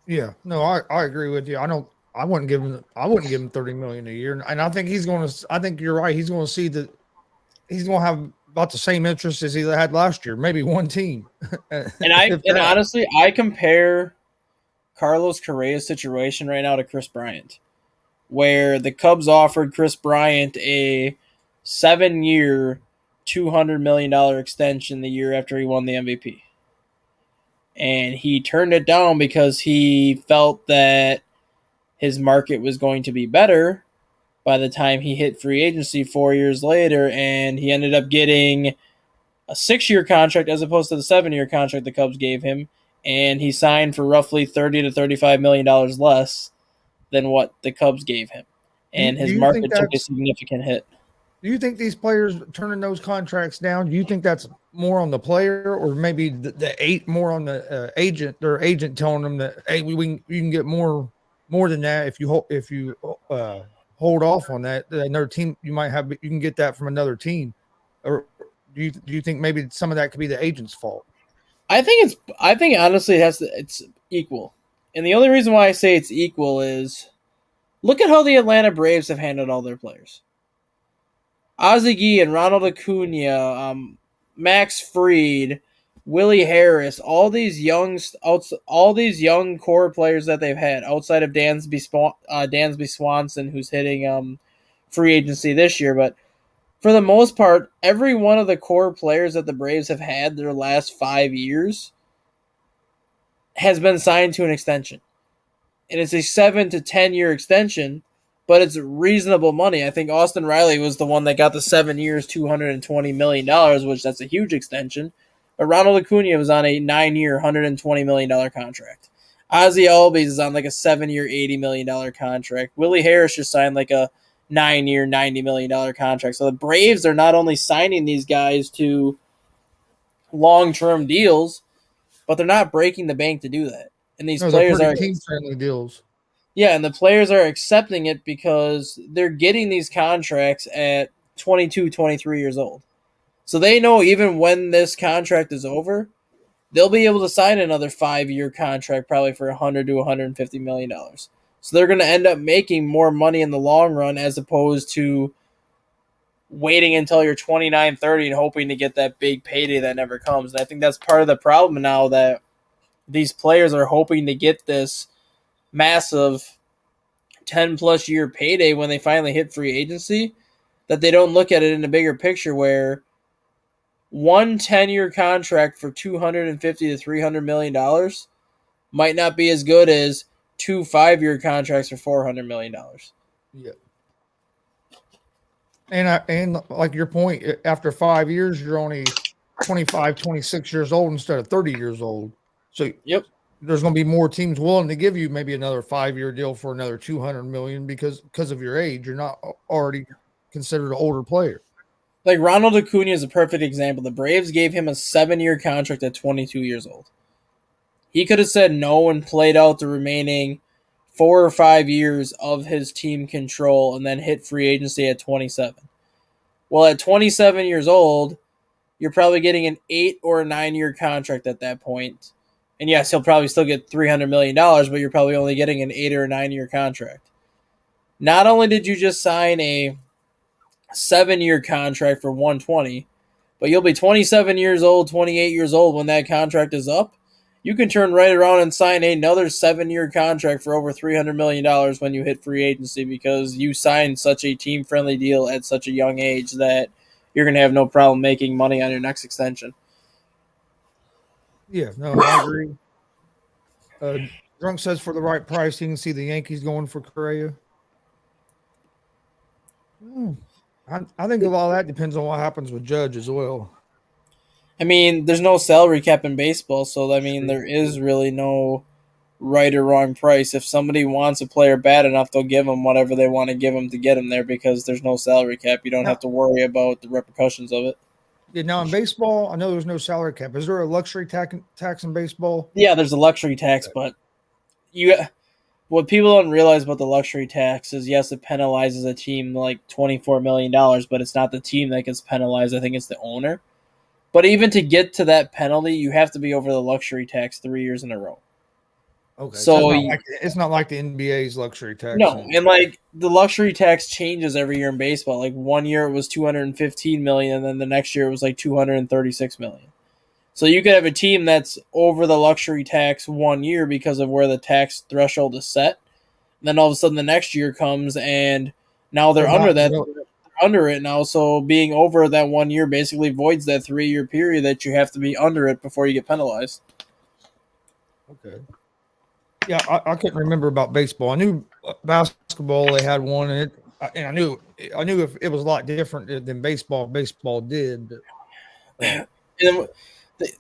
Yeah, no, I agree with you. I wouldn't give him $30 million a year, and I think he's going to. I think you're right. He's going to see that he's going to have about the same interest as he had last year, maybe one team. And honestly, I compare Carlos Correa's situation right now to Chris Bryant, where the Cubs offered Chris Bryant a 7-year, $200 million extension the year after he won the MVP. And he turned it down because he felt that his market was going to be better by the time he hit free agency 4 years later, and he ended up getting a 6-year contract as opposed to the 7-year contract the Cubs gave him, and he signed for roughly $30 to $35 million less than what the Cubs gave him. And his market took a significant hit. Do you think these players turning those contracts down, do you think that's more on the player or maybe the more on the agent, their agent telling them that, hey, you can get more than that if you hold off on that, another team you can get that from another team? Or do you think maybe some of that could be the agent's fault? I think honestly it's equal. And the only reason why I say it's equal is look at how the Atlanta Braves have handled all their players. Ozzie Guillen, Ronald Acuna, Max Fried, Willie Harris, all these young core players that they've had outside of Dansby Swanson, who's hitting free agency this year. But for the most part, every one of the core players that the Braves have had their last 5 years has been signed to an extension. And it's a 7 to 10 year extension, but it's reasonable money. I think Austin Riley was the one that got the 7 years, $220 million, which that's a huge extension. But Ronald Acuna was on a 9-year, $120 million contract. Ozzie Albies is on like a 7-year, $80 million contract. Willie Harris just signed like a 9-year, $90 million contract. So the Braves are not only signing these guys to long-term deals, but they're not breaking the bank to do that. And these No, they're players pretty are team-friendly deals. yeah, and the players are accepting it because they're getting these contracts at 22, 23 years old. So they know even when this contract is over, they'll be able to sign another 5-year contract probably for $100 to $150 million. So they're going to end up making more money in the long run as opposed to waiting until you're 29, 30 and hoping to get that big payday that never comes. And I think that's part of the problem now that these players are hoping to get this massive 10-plus year payday when they finally hit free agency, that they don't look at it in a bigger picture where one 10-year contract for $250 to $300 million might not be as good as 2 5-year contracts for $400 million. Yeah. And like your point, after 5 years, you're only 25, 26 years old instead of 30 years old. So Yep. there's going to be more teams willing to give you maybe another 5-year deal for another 200 million because of your age. You're not already considered an older player. Like Ronald Acuna is a perfect example. The Braves gave him a 7-year contract at 22 years old. He could have said no and played out the remaining 4 or 5 years of his team control and then hit free agency at 27. Well, at 27 years old, you're probably getting an 8 or a 9-year contract at that point. And yes, he'll probably still get $300 million, but you're probably only getting an 8 or a 9-year contract. Not only did you just sign a 7-year contract for 120, but you'll be 27 years old, 28 years old when that contract is up. You can turn right around and sign another 7-year contract for over $300 million when you hit free agency because you signed such a team-friendly deal at such a young age that you're going to have no problem making money on your next extension. Yeah, no, I agree. Drunk says for the right price, you can see the Yankees going for Correa. I think a lot of that depends on what happens with Judge as well. I mean, there's no salary cap in baseball, so I mean, there is really no right or wrong price. If somebody wants a player bad enough, they'll give them whatever they want to give them to get him there because there's no salary cap. You don't have to worry about the repercussions of it. Yeah, now in baseball, I know there's no salary cap. Is there a luxury tax in baseball? Yeah, there's a luxury tax, but what people don't realize about the luxury tax is yes, it penalizes a team like $24 million, but it's not the team that gets penalized. I think it's the owner. But even to get to that penalty, you have to be over the luxury tax 3 years in a row. Okay, so it's not like the NBA's luxury tax. No, and like the luxury tax changes every year in baseball. Like 1 year it was $215 million, and then the next year it was like $236 million. So you could have a team that's over the luxury tax 1 year because of where the tax threshold is set. And then all of a sudden the next year comes and now they're under that. They're under it now. So being over that 1 year basically voids that 3-year period that you have to be under it before you get penalized. Okay. Yeah, I couldn't remember about baseball. I knew basketball they had one, and I knew if it was a lot different than baseball. Baseball did. And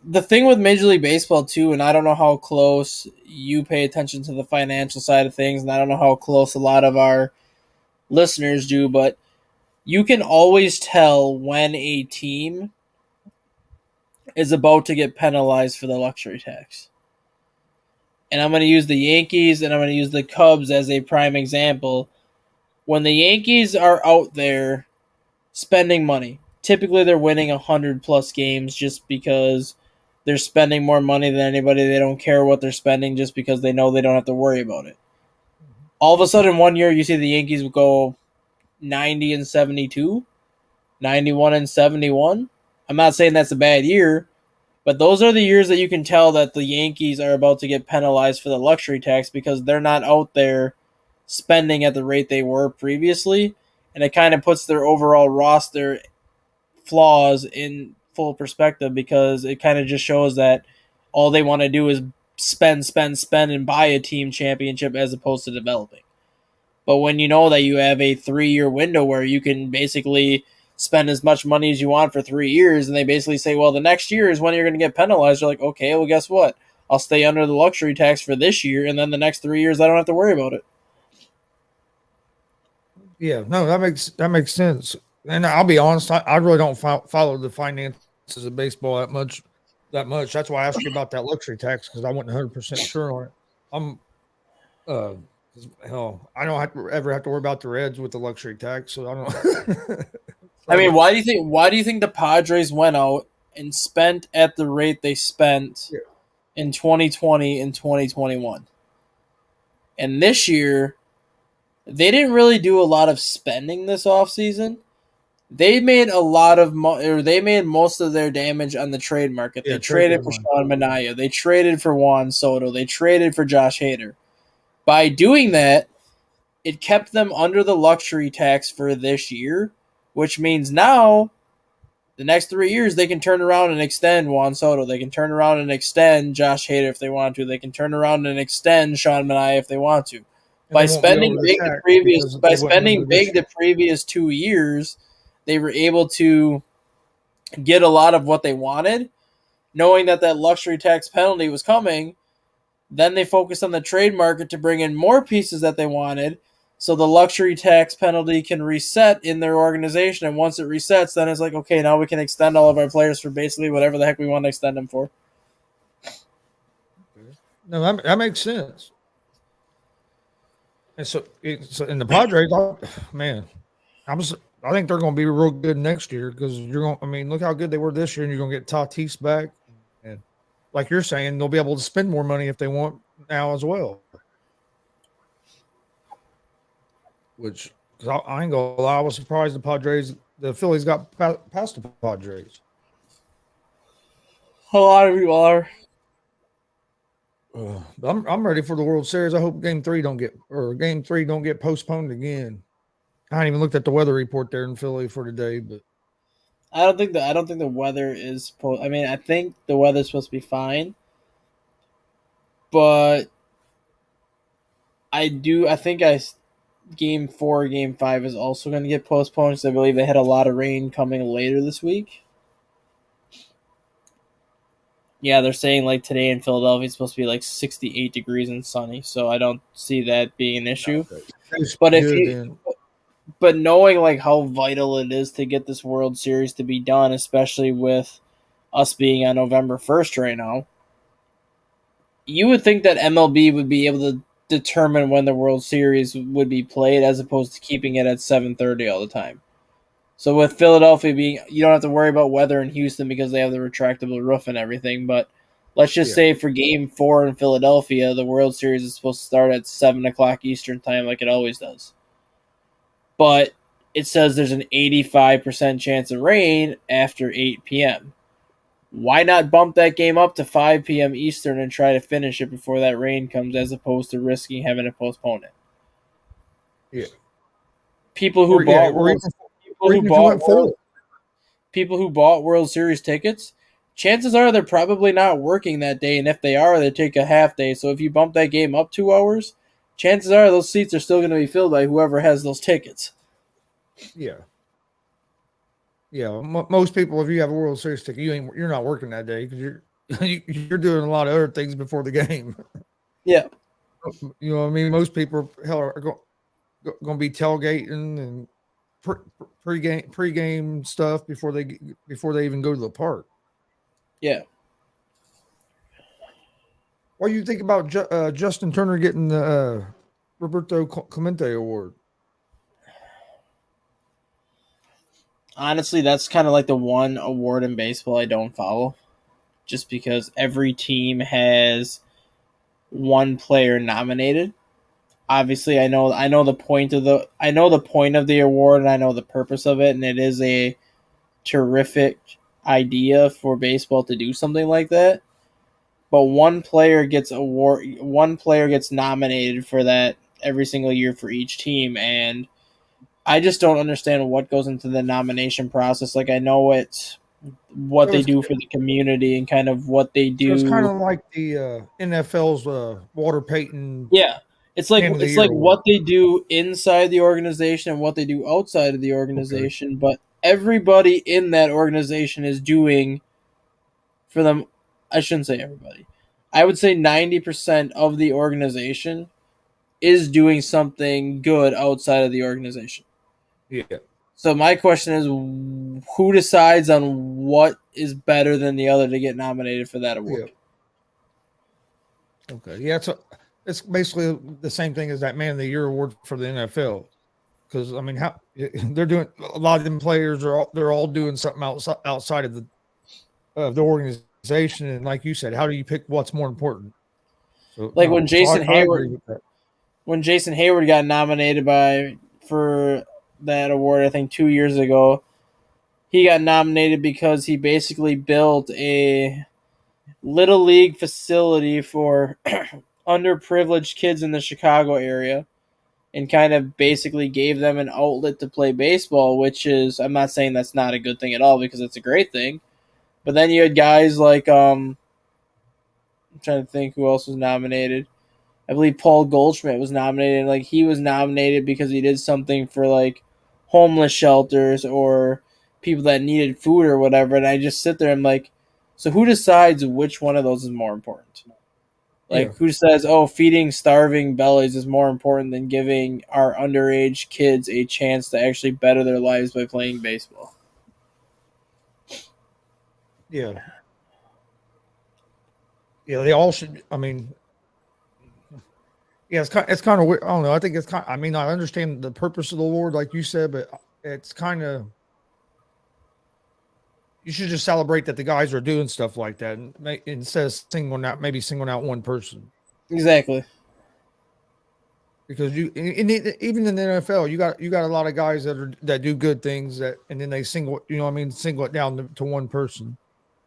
the thing with Major League Baseball too, and I don't know how close you pay attention to the financial side of things, and I don't know how close a lot of our listeners do, but you can always tell when a team is about to get penalized for the luxury tax. And I'm going to use the Yankees and I'm going to use the Cubs as a prime example. When the Yankees are out there spending money, typically they're winning 100-plus games just because they're spending more money than anybody. They don't care what they're spending just because they know they don't have to worry about it. All of a sudden, 1 year, you see the Yankees go 90-72, 91-71. I'm not saying that's a bad year, but those are the years that you can tell that the Yankees are about to get penalized for the luxury tax because they're not out there spending at the rate they were previously, and it kind of puts their overall roster flaws in full perspective because it kind of just shows that all they want to do is spend, and buy a team championship as opposed to developing. But when you know that you have a 3-year window where you can basically spend as much money as you want for 3 years, and they basically say, well, the next year is when you're going to get penalized, you're like, okay, well, guess what? I'll stay under the luxury tax for this year, and then the next 3 years I don't have to worry about it. Yeah, no, that makes sense. And I'll be honest, I really don't follow the finances of baseball that much. That's why I asked you about that luxury tax, because I wasn't 100% sure on it. I'm uh hell, I don't ever have to worry about the Reds with the luxury tax, so I don't. I mean, why do you think the Padres went out and spent at the rate they spent in 2020 and 2021? And this year, they didn't really do a lot of spending this offseason. They made a lot of they made most of their damage on the trade market. They traded for Sean Manaea. They traded for Juan Soto. They traded for Josh Hader. By doing that, it kept them under the luxury tax for this year, which means now the next 3 years they can turn around and extend Juan Soto. They can turn around and extend Josh Hader if they want to. They can turn around and extend Sean Manaea if they want to. By spending big the previous 2 years, they were able to get a lot of what they wanted, knowing that luxury tax penalty was coming. Then they focused on the trade market to bring in more pieces that they wanted, so the luxury tax penalty can reset in their organization. And once it resets, then it's like, okay, now we can extend all of our players for basically whatever the heck we want to extend them for. No, that makes sense. And so in the Padres, man, I think they're going to be real good next year, because you're going. I mean, look how good they were this year, and you're going to get Tatis back, and like you're saying, they'll be able to spend more money if they want now as well. Which, I ain't gonna lie, I was surprised the Phillies got past the Padres. A lot of people are. I'm ready for the World Series. I hope Game 3 don't get postponed again. I haven't even looked at the weather report there in Philly for today, but I don't think the weather is. I mean, I think the weather's supposed to be fine, but I think Game 4, Game 5 is also going to get postponed, because I believe they had a lot of rain coming later this week. Yeah, they're saying like today in Philadelphia it's supposed to be like 68 degrees and sunny, so I don't see that being an issue. Okay. But knowing like how vital it is to get this World Series to be done, especially with us being on November 1st right now, you would think that MLB would be able to determine when the World Series would be played, as opposed to keeping it at 7:30 all the time. So with Philadelphia you don't have to worry about weather in Houston because they have the retractable roof and everything. But let's just say for Game 4 in Philadelphia, the World Series is supposed to start at 7 o'clock Eastern time like it always does. But it says there's an 85% chance of rain after 8 p.m. Why not bump that game up to 5 p.m. Eastern and try to finish it before that rain comes, as opposed to risking having to postpone it? Yeah. People who bought World Series tickets, chances are they're probably not working that day, and if they are, they take a half day. So if you bump that game up 2 hours, chances are those seats are still going to be filled by whoever has those tickets. Yeah. Yeah, most people, if you have a World Series ticket, you're not working that day, because you're doing a lot of other things before the game. Yeah. You know what I mean? Most people are going to be tailgating and pre-game stuff before they even go to the park. Yeah. What do you think about Justin Turner getting the Roberto Clemente Award? Honestly, that's kind of like the one award in baseball I don't follow, just because every team has one player nominated. Obviously, I know the point of the award, and I know the purpose of it, and it is a terrific idea for baseball to do something like that. But one player gets nominated for that every single year for each team, and I just don't understand what goes into the nomination process. Like, I know it's what So they it's, do for the community and kind of what they so it's kind do. of like the NFL's Walter Payton Yeah, Man of the it's Year like award. what they do inside the organization and what they do outside of the Okay. organization, but everybody in that organization is doing for them. I shouldn't say everybody. I would say 90% of the organization is doing something good outside of the organization. Yeah. So my question is, who decides on what is better than the other to get nominated for that Yeah. award? Okay. Yeah. It's basically the same thing as that Man of the Year award for the NFL. Because I mean, how they're doing a lot of them players they're all doing something outside of the organization, and like you said, how do you pick what's more important? So Like no, so I agree with that. When Jason Hayward got nominated for that award, I think 2 years ago, he got nominated because he basically built a little league facility for underprivileged kids in the Chicago area and kind of basically gave them an outlet to play baseball, which is, I'm not saying that's not a good thing at all because it's a great thing. But then you had guys like I'm trying to think who else was nominated. I believe Paul Goldschmidt was nominated. Like he was nominated because he did something for like homeless shelters or people that needed food or whatever. And I just sit there and I'm like, so who decides which one of those is more important? Yeah, Like who says, oh, feeding starving bellies is more important than giving our underage kids a chance to actually better their lives by playing baseball? yeah, yeah. They all should. I mean, yeah, it's kind of weird. I don't know. I think it's kind. I mean, I understand the purpose of the award, like you said, but it's kind of you should just celebrate that the guys are doing stuff like that, and instead of singling out one person. Exactly. Because even in the NFL, you got a lot of guys that do good things and then they single it down to one person.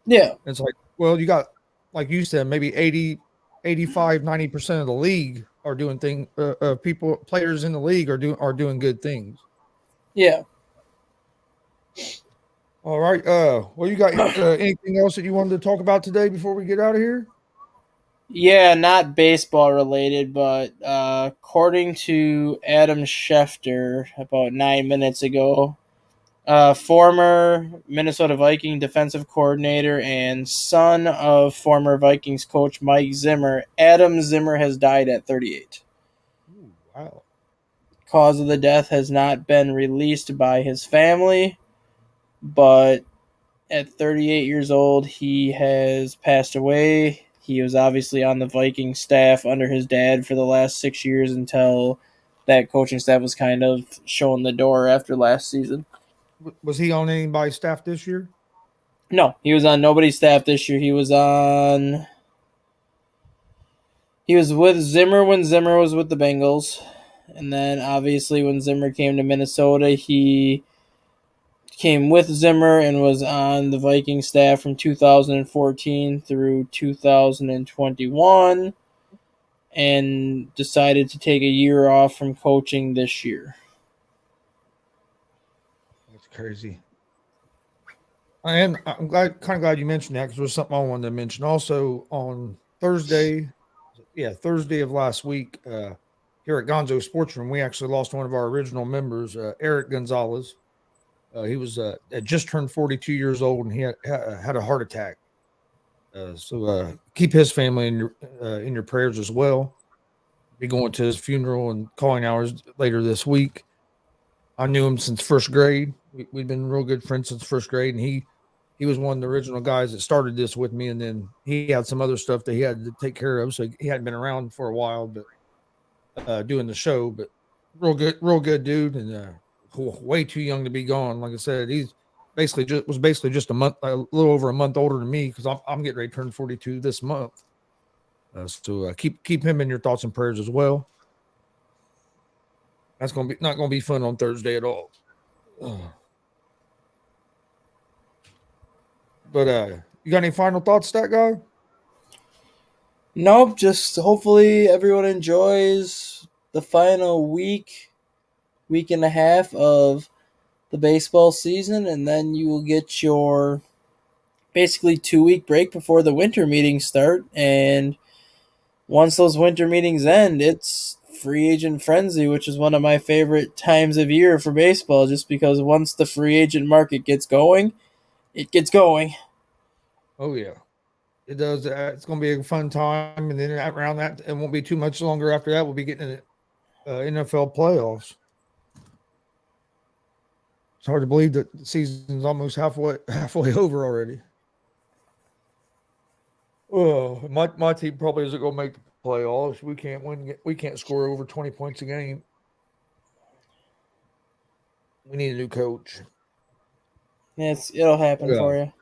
Yeah. And it's like, well, you got like you said, maybe 80, 85, 90% of the league are doing things. People, players in the league are doing good things. Yeah. All right. Well, you got anything else that you wanted to talk about today before we get out of here? Yeah, not baseball related, but according to Adam Schefter about 9 minutes ago, former Minnesota Viking defensive coordinator and son of former Vikings coach Mike Zimmer, Adam Zimmer has died at 38. Ooh, wow. Cause of the death has not been released by his family, but at 38 years old, he has passed away. He was obviously on the Viking staff under his dad for the last 6 years until that coaching staff was kind of showing the door after last season. Was he on anybody's staff this year? No, he was on nobody's staff this year. He was with Zimmer when Zimmer was with the Bengals. And then obviously when Zimmer came to Minnesota, he came with Zimmer and was on the Viking staff from 2014 through 2021 and decided to take a year off from coaching this year. That's crazy. I'm kind of glad you mentioned that because there's something I wanted to mention. Also on Thursday, Thursday of last week, here at Gonzo Sports Room, we actually lost one of our original members, Eric Gonzalez. He was had just turned 42 years old, and he had a heart attack. So keep his family in your prayers as well. Be going to his funeral and calling hours later this week. I knew him since first grade. We've been real good friends since first grade, and he was one of the original guys that started this with me. And then he had some other stuff that he had to take care of, so he hadn't been around for a while, but doing the show. But real good dude, and way too young to be gone. Like I said, he's basically just a little over a month older than me because I'm getting ready to turn 42 this month. So keep him in your thoughts and prayers as well. That's gonna be not gonna be fun on Thursday at all. But you got any final thoughts, that guy? Nope, just hopefully everyone enjoys the final week and a half of the baseball season, and then you will get your basically 2-week break before the winter meetings start, and once those winter meetings end, it's free agent frenzy, which is one of my favorite times of year for baseball, just because once the free agent market gets going, it gets going. Oh yeah, it does. It's going to be a fun time, and then around that, it won't be too much longer after that. We'll be getting NFL playoffs. It's hard to believe that the season's almost halfway over already. Oh, my team probably isn't going to make the playoffs. We can't win. We can't score over 20 points a game. We need a new coach. Yeah, it'll happen for you.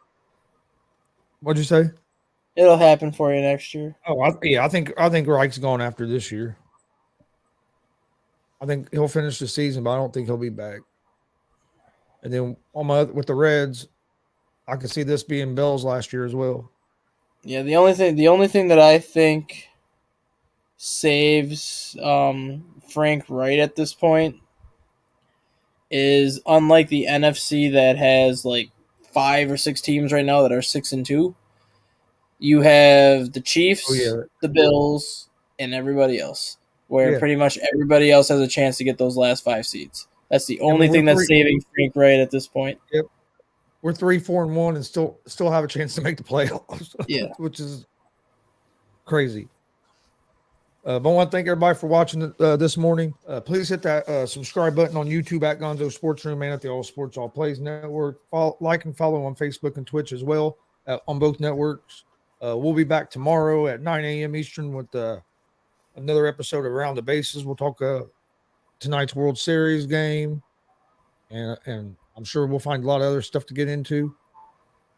What'd you say? It'll happen for you next year. Oh, I think Reich's gone after this year. I think he'll finish the season, but I don't think he'll be back. And then with the Reds, I can see this being Bell's last year as well. Yeah, the only thing that I think saves Frank Wright at this point is, unlike the NFC that has like 5 or 6 teams right now that are 6-2, you have the Chiefs, the Bills, and everybody else, where pretty much everybody else has a chance to get those last 5 seeds. That's the only thing that's saving Frank Wright at this point. Yep. We're 3-4-1 and still have a chance to make the playoffs. Yeah. Which is crazy. But I want to thank everybody for watching this morning. Please hit that subscribe button on YouTube at Gonzo Sports Room and at the All Sports All Plays Network. Like and follow on Facebook and Twitch as well on both networks. We'll be back tomorrow at 9 a.m. Eastern with another episode of Around the Bases. We'll talk tonight's World Series game, and I'm sure we'll find a lot of other stuff to get into.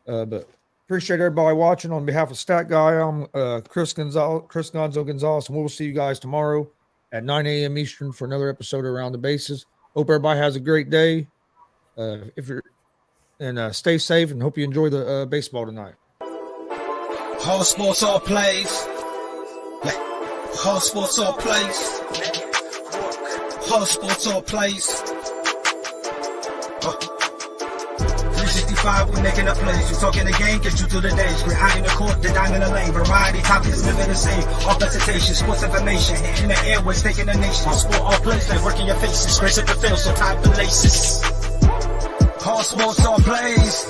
But appreciate everybody watching. On behalf of Stat Guy, I'm Chris Gonzo Gonzalez, and we'll see you guys tomorrow at 9 a.m. Eastern for another episode of Around the Bases. Hope everybody has a great day. Stay safe, and hope you enjoy the baseball tonight. All sports, all plays. All sports, all plays. All sports, all plays. 365, we making a plays. You talking the game, get you through the days. We're high in the court, the dime in the lane. Variety, topics, living the same. All presentation, sports information. Hitting the airways, taking the nation. All sport, all plays, like working your faces. Grace at the field, so tie the laces. All sports, all plays.